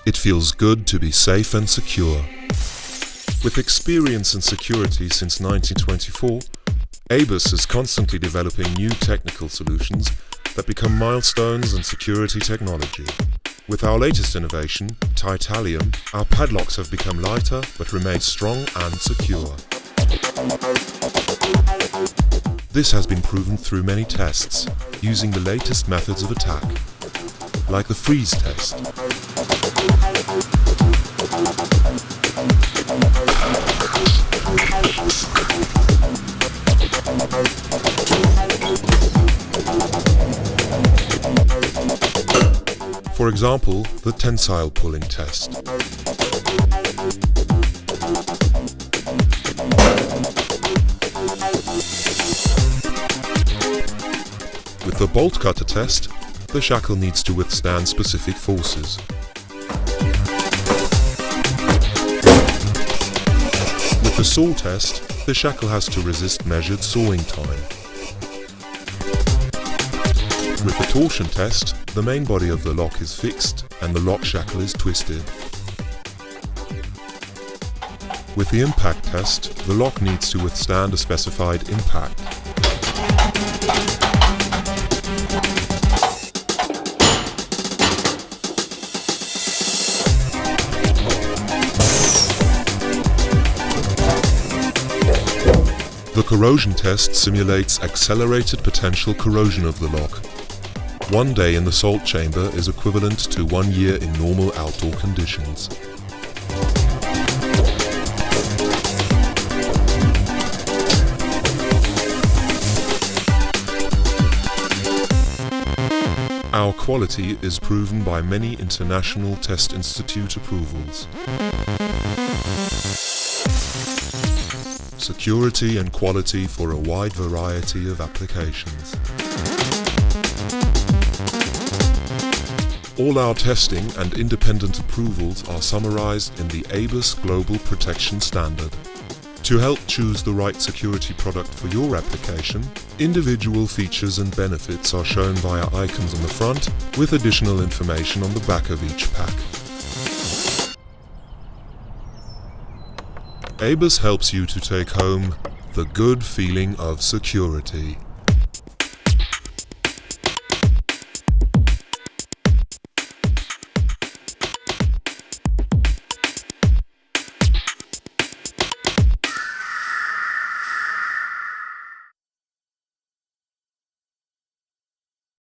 It feels good to be safe and secure. With experience in security since 1924, ABUS is constantly developing new technical solutions that become milestones in security technology. With our latest innovation, titanium, our padlocks have become lighter but remain strong and secure. This has been proven through many tests, using the latest methods of attack, like the freeze test. For example, the tensile pulling test. With the bolt cutter test, the shackle needs to withstand specific forces. With the saw test, the shackle has to resist measured sawing time. With the torsion test, the main body of the lock is fixed and the lock shackle is twisted. With the impact test, the lock needs to withstand a specified impact. The corrosion test simulates accelerated potential corrosion of the lock. 1 day in the salt chamber is equivalent to 1 year in normal outdoor conditions. Our quality is proven by many international test institute approvals. Security and quality for a wide variety of applications. All our testing and independent approvals are summarized in the ABUS Global Protection Standard. To help choose the right security product for your application, individual features and benefits are shown via icons on the front, with additional information on the back of each pack. ABUS helps you to take home the good feeling of security.